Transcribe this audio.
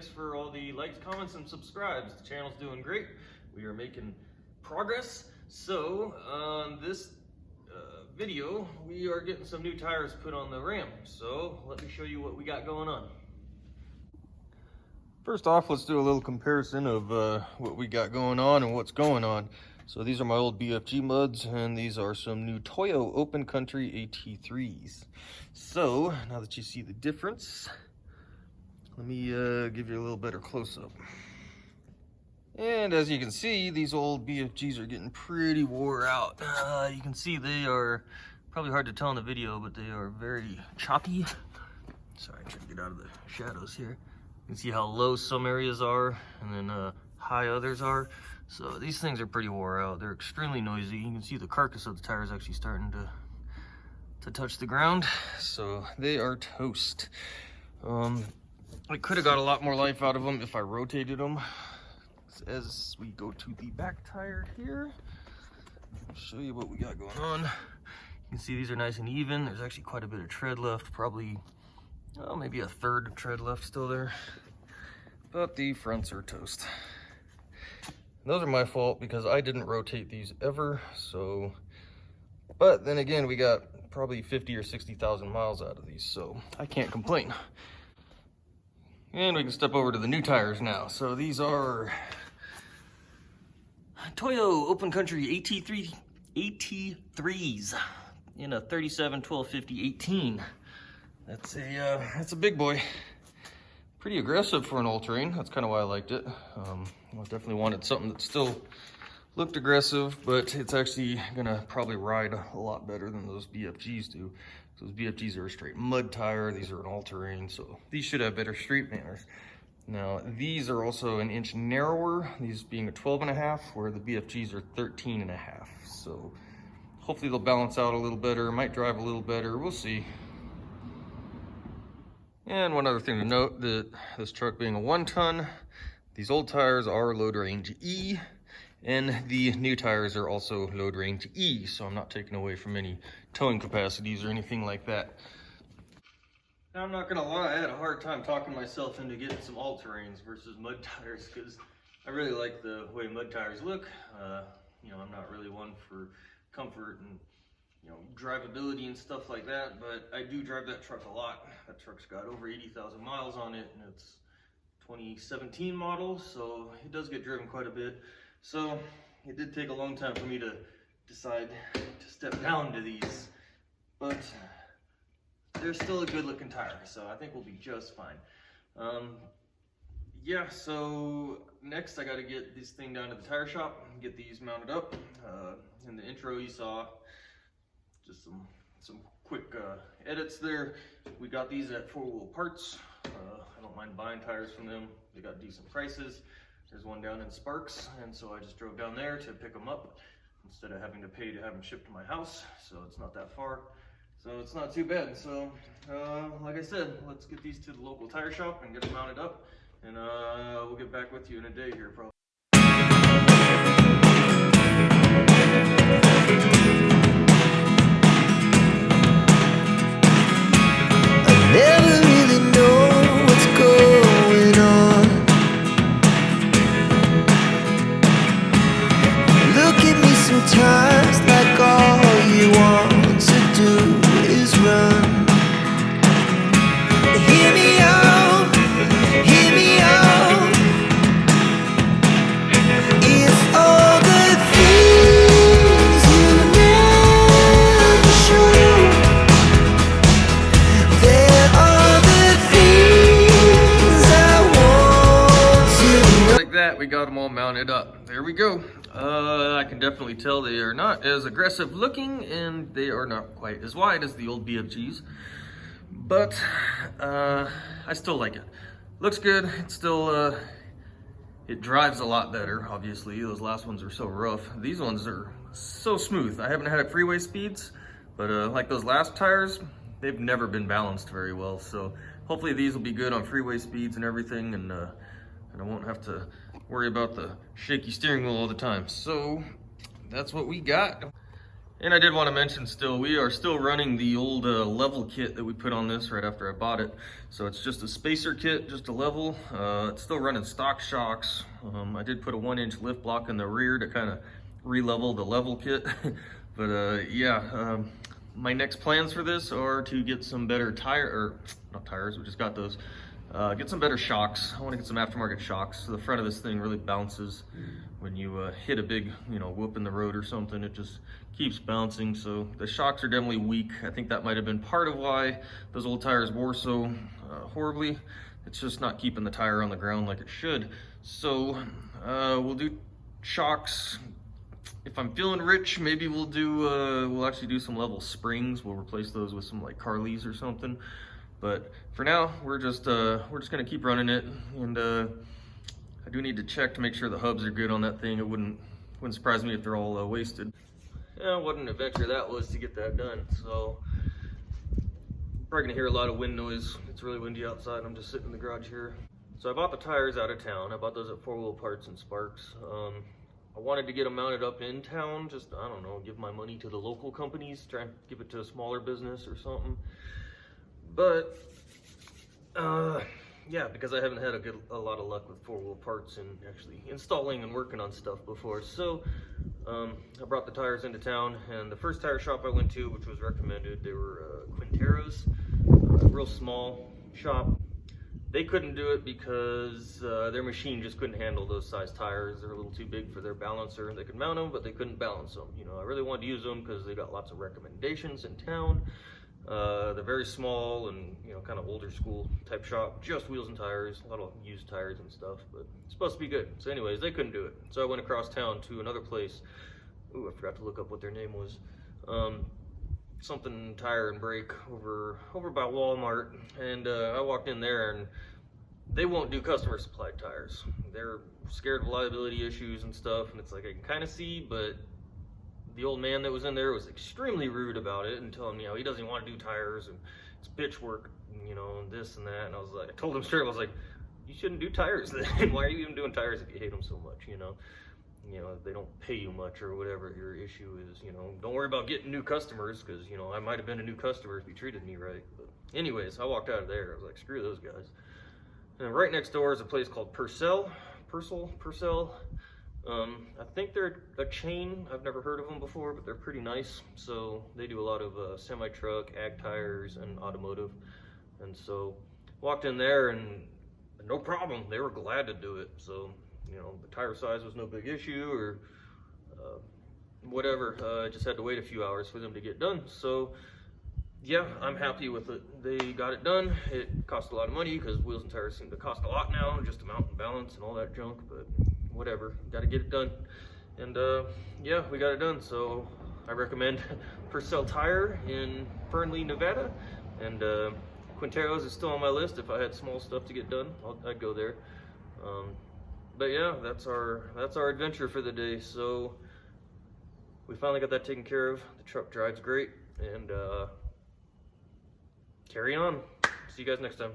thanks for all the likes, comments, and subscribes. The channel's doing great. We are making progress. So on this video, we are getting some new tires put on the Ram. So let me show you what we got going on. First off, let's do a little comparison of what we got going on and what's going on. So these are my old BFG muds, and these are some new Toyo Open Country AT3s. So now that you see the difference, let me give you a little better close-up. And as you can see, these old BFGs are getting pretty wore out. You can see they are probably hard to tell in the video, but they are very choppy. Sorry, I'm trying to get out of the shadows here. You can see how low some areas are and then high others are. So these things are pretty wore out. They're extremely noisy. You can see the carcass of the tire is actually starting to touch the ground. So they are toast. I could have got a lot more life out of them if I rotated them. As we go to the back tire here, I'll show you what we got going on. You can see these are nice and even. There's actually quite a bit of tread left, probably maybe a third of tread left still there. But the fronts are toast. Those are my fault because I didn't rotate these ever. So, but then again, we got probably 50 or 60,000 miles out of these, so I can't complain. And we can step over to the new tires now. So these are Toyo Open Country AT3s in a 37/12/50/18. That's a big boy. Pretty aggressive for an all-terrain. That's kind of why I liked it. I definitely wanted something that still looked aggressive, but it's actually gonna probably ride a lot better than those BFGs do. Those BFGs are a straight mud tire. These are an all-terrain, so these should have better street manners. Now, these are also an inch narrower, these being a 12.5, where the BFGs are 13.5. So hopefully they'll balance out a little better, might drive a little better, we'll see. And one other thing to note, that this truck being a 1-ton, these old tires are load range E, and the new tires are also load range E, so I'm not taking away from any towing capacities or anything like that. Now, I'm not gonna lie, I had a hard time talking myself into getting some all-terrains versus mud tires, because I really like the way mud tires look. You know, I'm not really one for comfort and drivability and stuff like that, but I do drive that truck a lot. That truck's got over 80,000 miles on it, and it's 2017 model, so it does get driven quite a bit. So it did take a long time for me to decide to step down to these, but they're still a good looking tire, so I think we'll be just fine. Yeah, so next I got to get this thing down to the tire shop and get these mounted up. In the intro you saw just some quick edits there. We got these at 4-Wheel Parts. I don't mind buying tires from them. They got decent prices. There's one down in Sparks, and so I just drove down there to pick them up instead of having to pay to have them shipped to my house. So it's not that far, so it's not too bad. So like I said, let's get these to the local tire shop and get them mounted up, and we'll get back with you in a day here probably. Sometimes like all you want to do is run. Hear me out, hear me out. It's all the things you never show. There are the things I want to. Like that, we got them all mounted up. There we go. I can definitely tell they are not as aggressive looking, and they are not quite as wide as the old BFGs, but I still like it. Looks good. It's still it drives a lot better. Obviously, those last ones are so rough. These ones are so smooth. I haven't had it freeway speeds, but like those last tires, they've never been balanced very well. So hopefully these will be good on freeway speeds and everything, and I won't have to worry about the shaky steering wheel all the time. So that's what we got. And I did want to mention still, we are still running the old level kit that we put on this right after I bought it. So it's just a spacer kit, just a level. It's still running stock shocks. I did put a 1-inch lift block in the rear to kind of re-level the level kit. But yeah, my next plans for this are to get some better not tires, we just got those. Get some better shocks. I want to get some aftermarket shocks. So the front of this thing really bounces when you hit a big, whoop in the road or something. It just keeps bouncing. So the shocks are definitely weak. I think that might have been part of why those old tires wore so horribly. It's just not keeping the tire on the ground like it should. So we'll do shocks. If I'm feeling rich, maybe we'll actually do some level springs. We'll replace those with some like Carlys or something. But for now, we're just gonna keep running it, and I do need to check to make sure the hubs are good on that thing. It wouldn't surprise me if they're all wasted. Yeah, what an adventure that was to get that done. So probably gonna hear a lot of wind noise. It's really windy outside. I'm just sitting in the garage here. So I bought the tires out of town. I bought those at 4 Wheel Parts and Sparks. I wanted to get them mounted up in town. Just, I don't know, give my money to the local companies, try and give it to a smaller business or something. But yeah, because I haven't had a lot of luck with 4 Wheel Parts and actually installing and working on stuff before. So I brought the tires into town, and the first tire shop I went to, which was recommended, they were Quintero's, a real small shop. They couldn't do it because their machine just couldn't handle those size tires. They're a little too big for their balancer. They could mount them, but they couldn't balance them. I really wanted to use them because they got lots of recommendations in town. They're very small and kind of older school type shop, just wheels and tires, a lot of used tires and stuff, but it's supposed to be good. So anyways, they couldn't do it. So I went across town to another place. Ooh, I forgot to look up what their name was. Something Tire and Brake over by Walmart, and I walked in there, and they won't do customer supplied tires. They're scared of liability issues and stuff, and it's like I can kind of see, but the old man that was in there was extremely rude about it and telling me how he doesn't want to do tires and it's bitch work, and this and that. And I told him straight, I was like, you shouldn't do tires then. Why are you even doing tires if you hate them so much, they don't pay you much or whatever your issue is, don't worry about getting new customers, because, I might have been a new customer if you treated me right. But anyways, I walked out of there. I was like, screw those guys. And right next door is a place called Purcell. I think they're a chain. I've never heard of them before, but they're pretty nice. So they do a lot of semi-truck, ag tires, and automotive. And so walked in there, and no problem. They were glad to do it. So, the tire size was no big issue or whatever. I just had to wait a few hours for them to get done. So yeah, I'm happy with it. They got it done. It cost a lot of money because wheels and tires seem to cost a lot now, just to mount and balance and all that junk, but whatever, got to get it done. And yeah, we got it done. So I recommend Purcell Tire in Fernley, Nevada, and Quintero's is still on my list. If I had small stuff to get done, I'd go there. But yeah, that's our adventure for the day. So we finally got that taken care of. The truck drives great, and carry on. See you guys next time.